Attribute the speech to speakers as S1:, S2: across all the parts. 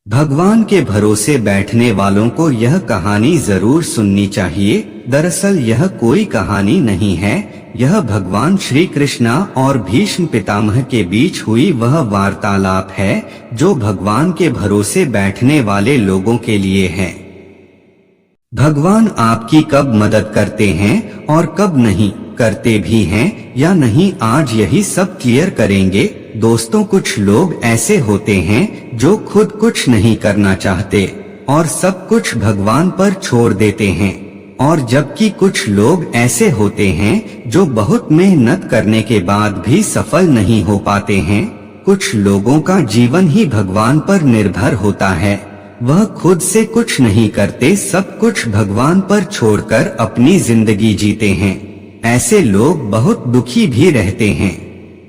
S1: भगवान के भरोसे बैठने वालों को यह कहानी जरूर सुननी चाहिए। दरअसल यह कोई कहानी नहीं है, यह भगवान श्री कृष्ण और भीष्म पितामह के बीच हुई वह वार्तालाप है जो भगवान के भरोसे बैठने वाले लोगों के लिए है। भगवान आपकी कब मदद करते हैं और कब नहीं करते भी हैं या नहीं, आज यही सब क्लियर करेंगे। दोस्तों, कुछ लोग ऐसे होते हैं जो खुद कुछ नहीं करना चाहते और सब कुछ भगवान पर छोड़ देते हैं, और जबकि कुछ लोग ऐसे होते हैं जो बहुत मेहनत करने के बाद भी सफल नहीं हो पाते हैं। कुछ लोगों का जीवन ही भगवान पर निर्भर होता है, वह खुद से कुछ नहीं करते, सब कुछ भगवान पर छोड़कर अपनी जिंदगी जीते हैं। ऐसे लोग बहुत दुखी भी रहते हैं।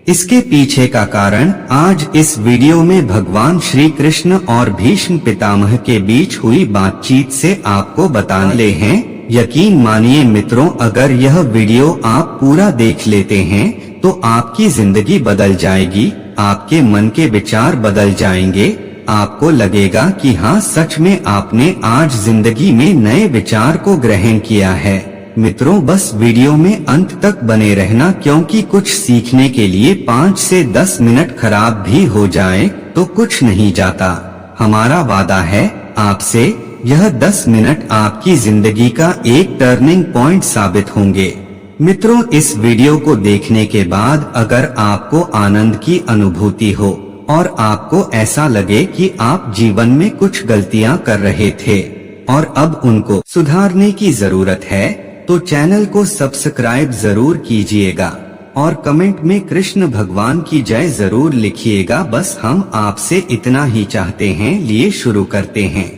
S1: इसके पीछे का कारण आज इस वीडियो में भगवान श्री कृष्ण और भीष्म पितामह के बीच हुई बातचीत से आपको बताने हैं। यकीन मानिए मित्रों, अगर यह वीडियो आप पूरा देख लेते हैं तो आपकी जिंदगी बदल जाएगी, आपके मन के विचार बदल जाएंगे। आपको लगेगा कि हाँ, सच में आपने आज जिंदगी में नए विचार को ग्रहण किया है। मित्रों, बस वीडियो में अंत तक बने रहना, क्योंकि कुछ सीखने के लिए 5 से 10 मिनट खराब भी हो जाए तो कुछ नहीं जाता। हमारा वादा है आपसे, यह 10 मिनट आपकी जिंदगी का एक टर्निंग पॉइंट साबित होंगे। मित्रों, इस वीडियो को देखने के बाद अगर आपको आनंद की अनुभूति हो और आपको ऐसा लगे कि आप जीवन में कुछ गलतियां कर रहे थे और अब उनको सुधारने की जरूरत है, तो चैनल को सब्सक्राइब जरूर कीजिएगा और कमेंट में कृष्ण भगवान की जय जरूर लिखिएगा। बस हम आपसे इतना ही चाहते हैं। लिए शुरू करते हैं।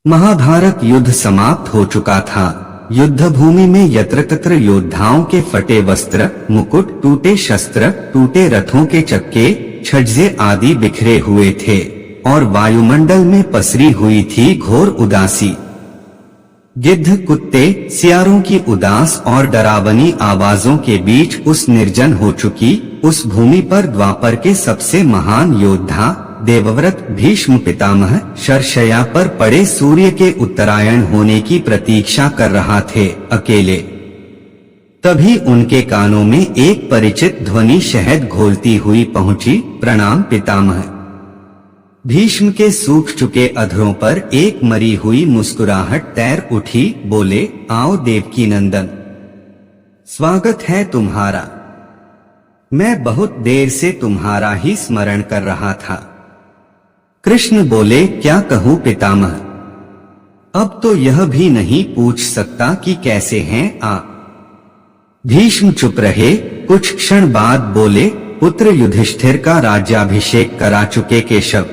S1: महाभारत युद्ध समाप्त हो चुका था। युद्ध भूमि में यत्र तत्र योद्धाओं के फटे वस्त्र, मुकुट, टूटे शस्त्र, टूटे रथों के चक्के, छज्जे आदि बिखरे हुए थे और वायुमंडल में पसरी हुई थी घोर उदासी। गिद्ध, कुत्ते, सियारों की उदास और डरावनी आवाजों के बीच उस निर्जन हो चुकी उस भूमि पर द्वापर के सबसे महान योद्धा देवव्रत भीष्म पितामह शरशय्या पर पड़े सूर्य के उत्तरायण होने की प्रतीक्षा कर रहा थे, अकेले। तभी उनके कानों में एक परिचित ध्वनि शहद घोलती हुई पहुंची। प्रणाम पितामह। भीष्म के सूख चुके अधरों पर एक मरी हुई मुस्कुराहट तैर उठी। बोले, आओ देवकी नंदन, स्वागत है तुम्हारा। मैं बहुत देर से तुम्हारा ही स्मरण कर रहा था। कृष्ण बोले, क्या कहूँ पितामह, अब तो यह भी नहीं पूछ सकता कि कैसे हैं आप। भीष्म चुप रहे। कुछ क्षण बाद बोले, पुत्र युधिष्ठिर का राज्याभिषेक करा चुके केशव,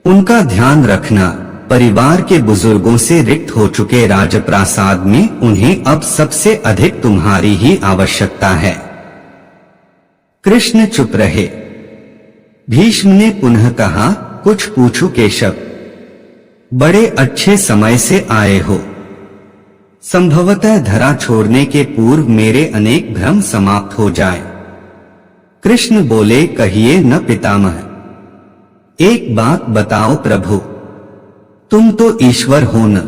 S1: उनका ध्यान रखना। परिवार के बुजुर्गों से रिक्त हो चुके राजप्रासाद में उन्हें अब सबसे अधिक तुम्हारी ही आवश्यकता है। कृष्ण चुप रहे। भीष्म ने पुनः कहा, कुछ पूछूं केशव? बड़े अच्छे समय से आए हो। संभवतः धरा छोड़ने के पूर्व मेरे अनेक भ्रम समाप्त हो जाए। कृष्ण बोले, कहिए न पितामह। एक बात बताओ प्रभु, तुम तो ईश्वर हो न?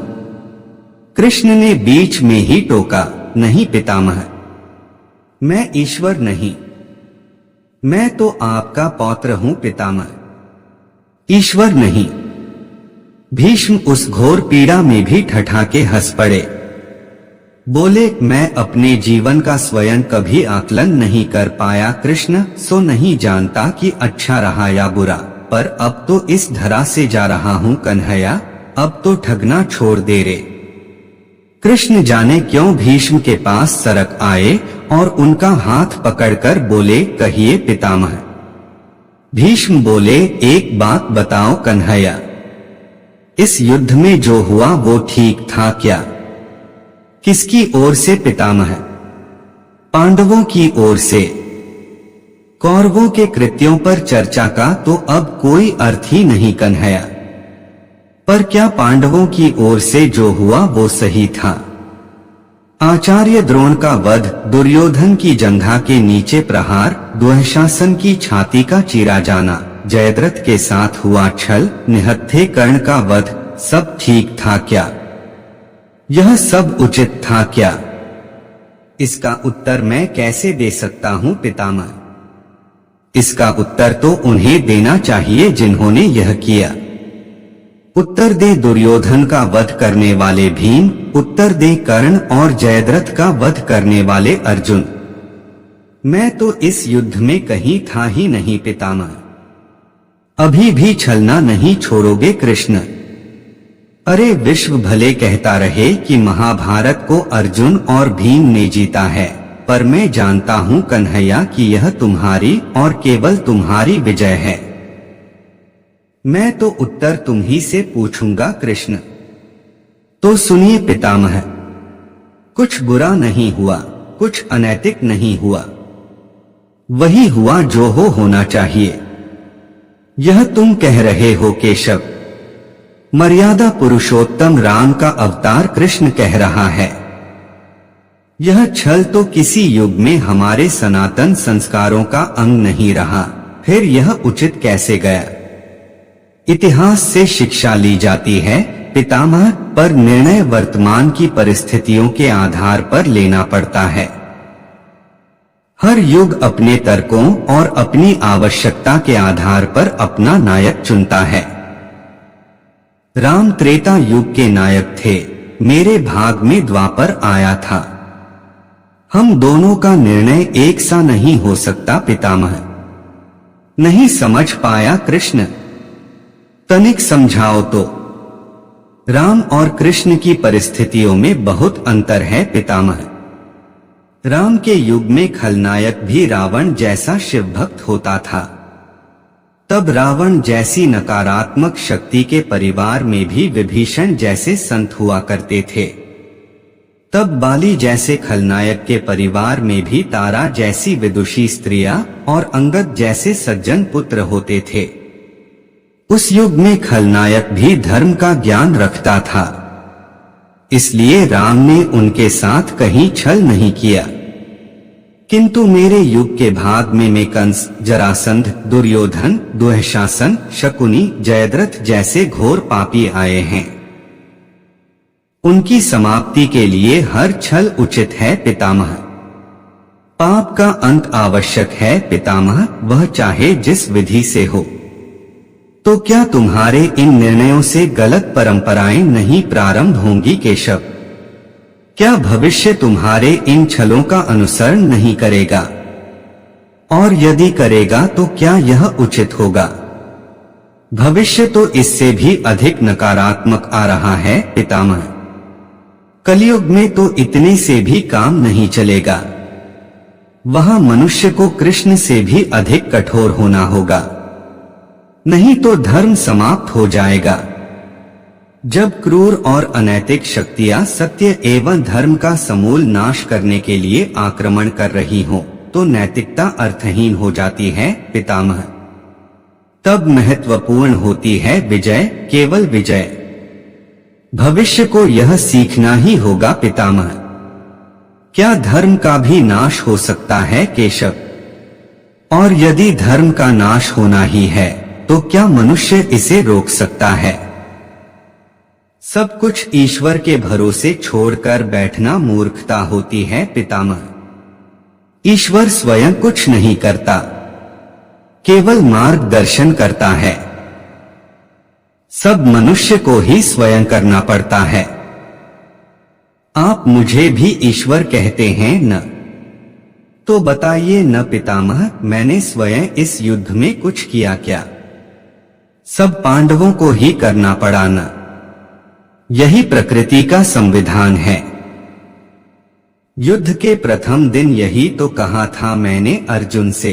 S1: कृष्ण ने बीच में ही टोका, नहीं पितामह, मैं ईश्वर नहीं, मैं तो आपका पौत्र हूं पितामह, ईश्वर नहीं। भीष्म उस घोर पीड़ा में भी ठठाके हंस पड़े। बोले, मैं अपने जीवन का स्वयं कभी आकलन नहीं कर पाया कृष्ण, सो नहीं जानता कि अच्छा रहा या बुरा, पर अब तो इस धरा से जा रहा हूँ कन्हैया, अब तो ठगना छोड़ दे रे। कृष्ण जाने क्यों भीष्म के पास सरक आए और उनका हाथ पकड़कर बोले, कहिए पितामह। भीष्म बोले, एक बात बताओ कन्हैया, इस युद्ध में जो हुआ वो ठीक था क्या? किसकी ओर से पितामह? पांडवों की ओर से। कौरवों के कृत्यों पर चर्चा का तो अब कोई अर्थ ही नहीं कन्हैया, पर क्या पांडवों की ओर से जो हुआ वो सही था? आचार्य द्रोण का वध, दुर्योधन की जंघा के नीचे प्रहार, दुःशासन की छाती का चीरा जाना, जयद्रथ के साथ हुआ छल, निहत्थे कर्ण का वध, सब ठीक था क्या? यह सब उचित था क्या? इसका उत्तर मैं कैसे दे सकता हूँ पितामह? इसका उत्तर तो उन्हें देना चाहिए जिन्होंने यह किया। उत्तर दे दुर्योधन का वध करने वाले भीम, उत्तर दे कर्ण और जयद्रथ का वध करने वाले अर्जुन। मैं तो इस युद्ध में कहीं था ही नहीं पितामह। अभी भी छलना नहीं छोड़ोगे कृष्ण? अरे विश्व भले कहता रहे कि महाभारत को अर्जुन और भीम ने जीता है, पर मैं जानता हूँ कन्हैया कि यह तुम्हारी और केवल तुम्हारी विजय है। मैं तो उत्तर तुम ही से पूछूंगा कृष्ण। तो सुनिए पितामह, कुछ बुरा नहीं हुआ, कुछ अनैतिक नहीं हुआ, वही हुआ जो होना चाहिए। यह तुम कह रहे हो केशव? मर्यादा पुरुषोत्तम राम का अवतार कृष्ण कह रहा है। यह छल तो किसी युग में हमारे सनातन संस्कारों का अंग नहीं रहा, फिर यह उचित कैसे गया? इतिहास से शिक्षा ली जाती है पितामह, पर निर्णय वर्तमान की परिस्थितियों के आधार पर लेना पड़ता है। हर युग अपने तर्कों और अपनी आवश्यकता के आधार पर अपना नायक चुनता है। राम त्रेता युग के नायक थे, मेरे भाग में द्वापर आया था। हम दोनों का निर्णय एक सा नहीं हो सकता पितामह। नहीं समझ पाया कृष्ण? तनिक समझाओ तो। राम और कृष्ण की परिस्थितियों में बहुत अंतर है पितामह। राम के युग में खलनायक भी रावण जैसा शिव भक्त होता था। तब रावण जैसी नकारात्मक शक्ति के परिवार में भी विभीषण जैसे संत हुआ करते थे। तब बाली जैसे खलनायक के परिवार में भी तारा जैसी विदुषी स्त्रियां और अंगद जैसे सज्जन पुत्र होते थे। उस युग में खलनायक भी धर्म का ज्ञान रखता था, इसलिए राम ने उनके साथ कहीं छल नहीं किया। किंतु मेरे युग के भाग में कंस, जरासंध, दुर्योधन, दुःशासन, शकुनी, जयद्रथ जैसे घोर पापी आए हैं। उनकी समाप्ति के लिए हर छल उचित है पितामह। पाप का अंत आवश्यक है पितामह, वह चाहे जिस विधि से हो। तो क्या तुम्हारे इन निर्णयों से गलत परंपराएं नहीं प्रारंभ होंगी केशव? क्या भविष्य तुम्हारे इन छलों का अनुसरण नहीं करेगा? और यदि करेगा तो क्या यह उचित होगा? भविष्य तो इससे भी अधिक नकारात्मक आ रहा है पितामह। कलयुग में तो इतने से भी काम नहीं चलेगा। वहां मनुष्य को कृष्ण से भी अधिक कठोर होना होगा, नहीं तो धर्म समाप्त हो जाएगा। जब क्रूर और अनैतिक शक्तियां सत्य एवं धर्म का समूल नाश करने के लिए आक्रमण कर रही हों, तो नैतिकता अर्थहीन हो जाती है पितामह। तब महत्वपूर्ण होती है विजय, केवल विजय। भविष्य को यह सीखना ही होगा पितामह। क्या धर्म का भी नाश हो सकता है केशव? और यदि धर्म का नाश होना ही है तो क्या मनुष्य इसे रोक सकता है? सब कुछ ईश्वर के भरोसे छोड़कर बैठना मूर्खता होती है पितामह। ईश्वर स्वयं कुछ नहीं करता, केवल मार्गदर्शन करता है। सब मनुष्य को ही स्वयं करना पड़ता है। आप मुझे भी ईश्वर कहते हैं न? तो बताइए न पितामह, मैंने स्वयं इस युद्ध में कुछ किया क्या? सब पांडवों को ही करना पड़ा न? यही प्रकृति का संविधान है। युद्ध के प्रथम दिन यही तो कहा था मैंने अर्जुन से।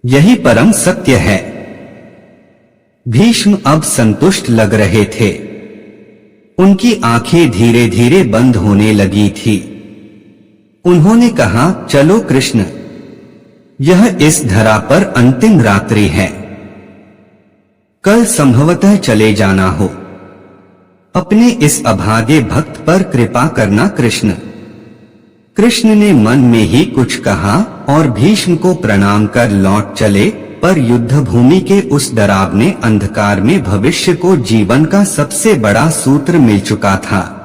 S1: यही परम सत्य है। भीष्म अब संतुष्ट लग रहे थे। उनकी आंखें धीरे धीरे बंद होने लगी थी। उन्होंने कहा, चलो कृष्ण, यह इस धरा पर अंतिम रात्रि है। कल संभवतः चले जाना हो। अपने इस अभागे भक्त पर कृपा करना कृष्ण। कृष्ण ने मन में ही कुछ कहा और भीष्म को प्रणाम कर लौट चले, पर युद्ध भूमि के उस डरावने अंधकार में भविष्य को जीवन का सबसे बड़ा सूत्र मिल चुका था।